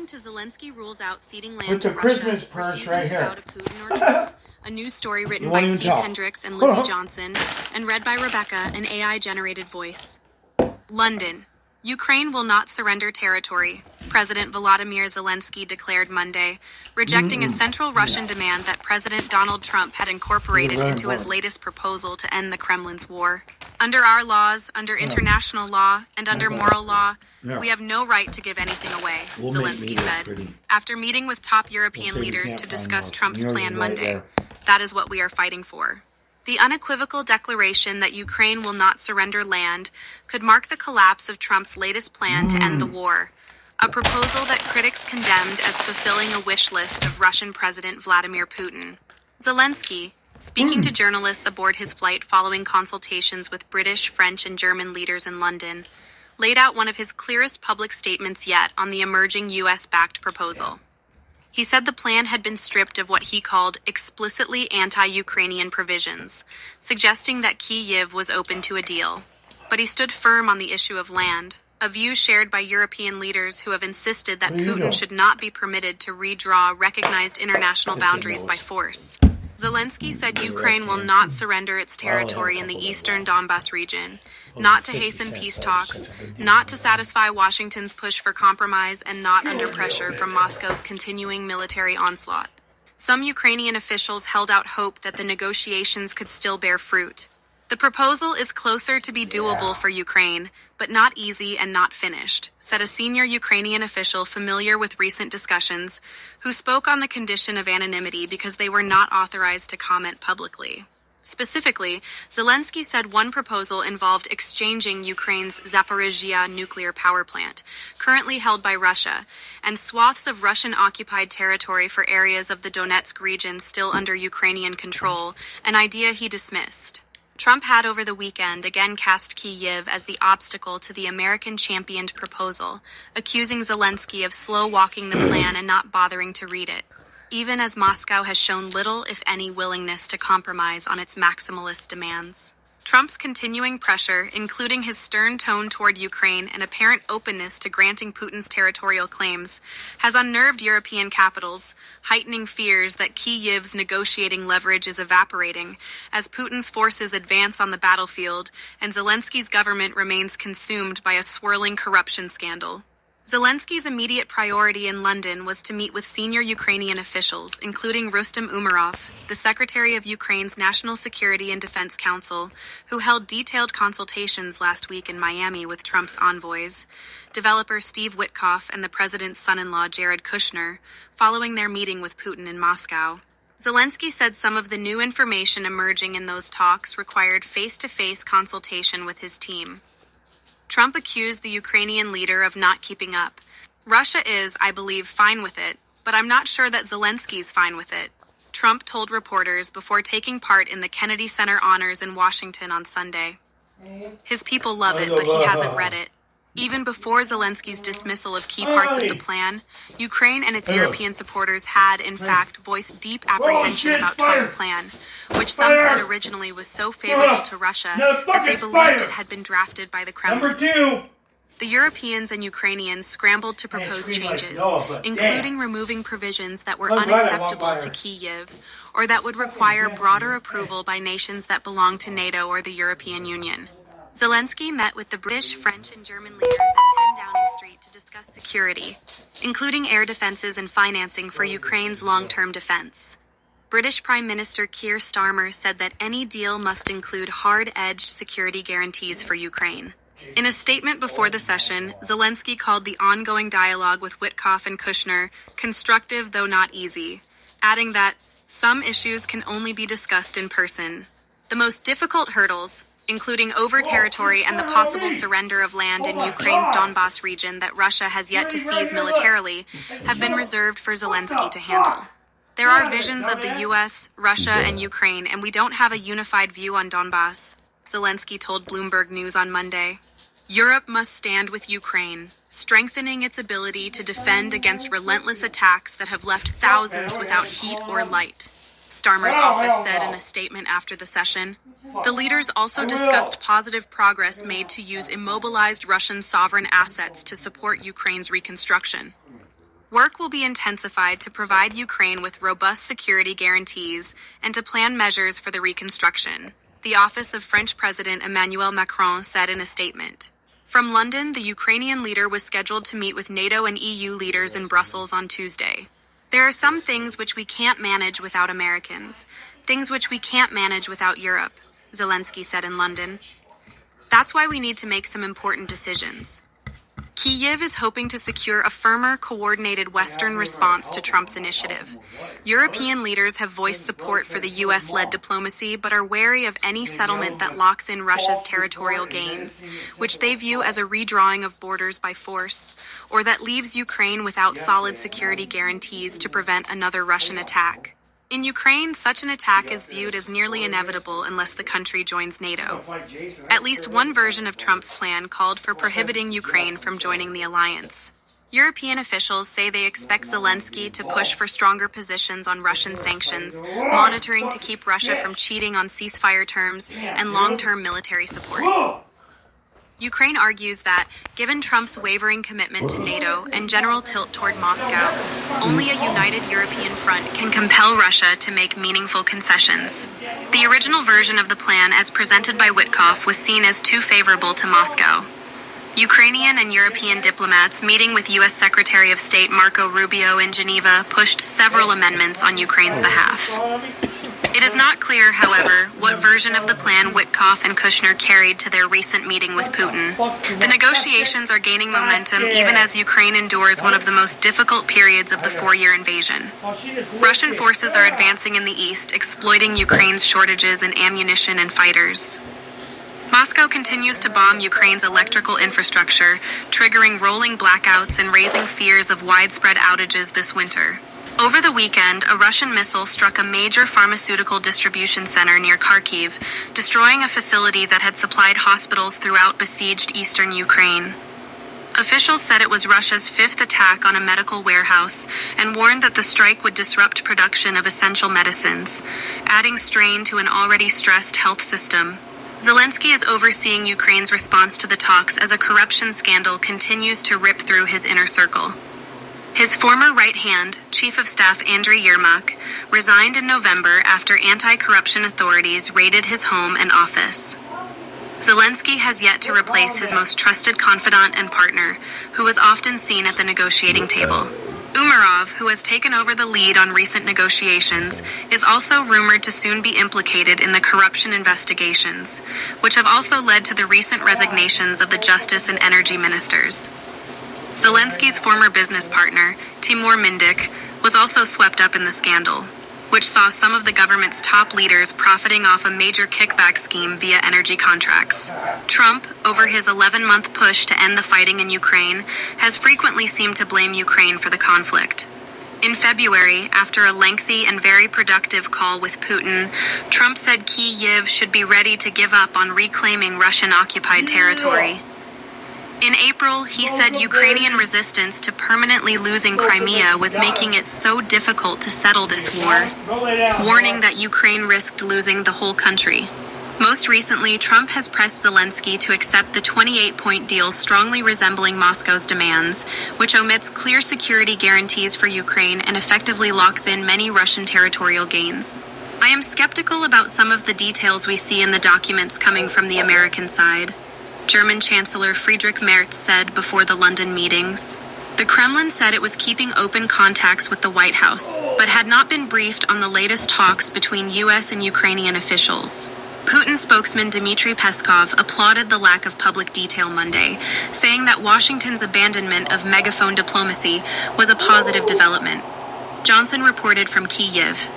According to Zelensky rules out ceding land Put the to Christmas Russia, purse refusing right to here. bow to Putin or Trump. A news story written by Steve Hendricks and Lizzie Johnson and read by Rebecca, an AI-generated voice. London. Ukraine will not surrender territory, President Volodymyr Zelensky declared Monday, rejecting a central Russian demand that President Donald Trump had incorporated into his latest proposal to end the Kremlin's war. Under our laws, under international law, and under moral law, we have no right to give anything away, Zelensky said, after meeting with top European leaders to discuss Trump's plan Monday. That is what we are fighting for. The unequivocal declaration that Ukraine will not surrender land could mark the collapse of Trump's latest plan to end the war, a proposal that critics condemned as fulfilling a wish list of Russian President Vladimir Putin. Zelensky, speaking to journalists aboard his flight following consultations with British, French, and German leaders in London, laid out one of his clearest public statements yet on the emerging US-backed proposal. He said the plan had been stripped of what he called explicitly anti-Ukrainian provisions, suggesting that Kyiv was open to a deal. But he stood firm on the issue of land, a view shared by European leaders who have insisted that Putin should not be permitted to redraw recognized international boundaries by force. Zelensky said Ukraine will not surrender its territory in the eastern Donbas region, not to hasten peace talks, not to satisfy Washington's push for compromise, and not under pressure from Moscow's continuing military onslaught. Some Ukrainian officials held out hope that the negotiations could still bear fruit. The proposal is closer to be doable for Ukraine, but not easy and not finished, said a senior Ukrainian official familiar with recent discussions, who spoke on the condition of anonymity because they were not authorized to comment publicly. Specifically, Zelensky said one proposal involved exchanging Ukraine's Zaporizhzhia nuclear power plant, currently held by Russia, and swaths of Russian-occupied territory for areas of the Donetsk region still under Ukrainian control, an idea he dismissed. Trump had over the weekend again cast Kyiv as the obstacle to the American-championed proposal, accusing Zelensky of slow-walking the plan and not bothering to read it, even as Moscow has shown little, if any, willingness to compromise on its maximalist demands. Trump's continuing pressure, including his stern tone toward Ukraine and apparent openness to granting Putin's territorial claims, has unnerved European capitals, heightening fears that Kyiv's negotiating leverage is evaporating as Putin's forces advance on the battlefield and Zelensky's government remains consumed by a swirling corruption scandal. Zelensky's immediate priority in London was to meet with senior Ukrainian officials, including Rustem Umerov, the Secretary of Ukraine's National Security and Defense Council, who held detailed consultations last week in Miami with Trump's envoys, developer Steve Witkoff and the president's son-in-law Jared Kushner, following their meeting with Putin in Moscow. Zelensky said some of the new information emerging in those talks required face-to-face consultation with his team. Trump accused the Ukrainian leader of not keeping up. Russia is, I believe, fine with it, but I'm not sure that Zelensky's fine with it, Trump told reporters before taking part in the Kennedy Center honors in Washington on Sunday. His people love it, but he hasn't read it. Even before Zelensky's dismissal of key parts of the plan, Ukraine and its European supporters had, in fact, voiced deep apprehension about Trump's plan, which some said originally was so favorable to Russia that they believed it had been drafted by the Kremlin. The Europeans and Ukrainians scrambled to propose changes, including removing provisions that were unacceptable to Kyiv, or that would require broader approval by nations that belong to NATO or the European Union. Zelensky met with the British, French, and German leaders at 10 Downing Street to discuss security, including air defenses and financing for Ukraine's long-term defense. British Prime Minister Keir Starmer said that any deal must include hard-edged security guarantees for Ukraine. In a statement before the session, Zelensky called the ongoing dialogue with Witkoff and Kushner constructive though not easy, adding that some issues can only be discussed in person. The most difficult hurdles, including over territory and the possible surrender of land in Ukraine's Donbas region that Russia has yet to seize militarily, have been reserved for Zelensky to handle. There are visions of the US, Russia, and Ukraine, and we don't have a unified view on Donbas, Zelensky told Bloomberg News on Monday. Europe must stand with Ukraine, strengthening its ability to defend against relentless attacks that have left thousands without heat or light, Starmer's office said in a statement after the session. The leaders also discussed positive progress made to use immobilized Russian sovereign assets to support Ukraine's reconstruction. Work will be intensified to provide Ukraine with robust security guarantees and to plan measures for the reconstruction, the office of French President Emmanuel Macron said in a statement. From London, the Ukrainian leader was scheduled to meet with NATO and EU leaders in Brussels on Tuesday. There are some things which we can't manage without Americans, things which we can't manage without Europe, Zelensky said in London. That's why we need to make some important decisions. Kyiv is hoping to secure a firmer, coordinated Western response to Trump's initiative. European leaders have voiced support for the U.S.-led diplomacy but are wary of any settlement that locks in Russia's territorial gains, which they view as a redrawing of borders by force, or that leaves Ukraine without solid security guarantees to prevent another Russian attack. In Ukraine, such an attack is viewed as nearly inevitable unless the country joins NATO. At least one version of Trump's plan called for prohibiting Ukraine from joining the alliance. European officials say they expect Zelensky to push for stronger positions on Russian sanctions, monitoring to keep Russia from cheating on ceasefire terms and long-term military support. Ukraine argues that, given Trump's wavering commitment to NATO and general tilt toward Moscow, only a united European front can compel Russia to make meaningful concessions. The original version of the plan, as presented by Witkoff, was seen as too favorable to Moscow. Ukrainian and European diplomats meeting with U.S. Secretary of State Marco Rubio in Geneva pushed several amendments on Ukraine's behalf. It is not clear, however, what version of the plan Witkoff and Kushner carried to their recent meeting with Putin. The negotiations are gaining momentum even as Ukraine endures one of the most difficult periods of the four-year invasion. Russian forces are advancing in the east, exploiting Ukraine's shortages in ammunition and fighters. Moscow continues to bomb Ukraine's electrical infrastructure, triggering rolling blackouts and raising fears of widespread outages this winter. Over the weekend, a Russian missile struck a major pharmaceutical distribution center near Kharkiv, destroying a facility that had supplied hospitals throughout besieged eastern Ukraine. Officials said it was Russia's fifth attack on a medical warehouse and warned that the strike would disrupt production of essential medicines, adding strain to an already stressed health system. Zelensky is overseeing Ukraine's response to the talks as a corruption scandal continues to rip through his inner circle. His former right hand, Chief of Staff Andriy Yermak, resigned in November after anti-corruption authorities raided his home and office. Zelensky has yet to replace his most trusted confidant and partner, who was often seen at the negotiating table. Umarov, who has taken over the lead on recent negotiations, is also rumored to soon be implicated in the corruption investigations, which have also led to the recent resignations of the Justice and Energy ministers. Zelensky's former business partner, Timur Mindik, was also swept up in the scandal, which saw some of the government's top leaders profiting off a major kickback scheme via energy contracts. Trump, over his 11-month push to end the fighting in Ukraine, has frequently seemed to blame Ukraine for the conflict. In February, after a lengthy and very productive call with Putin, Trump said Kyiv should be ready to give up on reclaiming Russian-occupied territory. In April, he said Ukrainian resistance to permanently losing Crimea was making it so difficult to settle this war, warning that Ukraine risked losing the whole country. Most recently, Trump has pressed Zelensky to accept the 28-point deal strongly resembling Moscow's demands, which omits clear security guarantees for Ukraine and effectively locks in many Russian territorial gains. I am skeptical about some of the details we see in the documents coming from the American side, German Chancellor Friedrich Merz said before the London meetings. The Kremlin said it was keeping open contacts with the White House, but had not been briefed on the latest talks between U.S. and Ukrainian officials. Putin spokesman Dmitry Peskov applauded the lack of public detail Monday, saying that Washington's abandonment of megaphone diplomacy was a positive development. Johnson reported from Kyiv.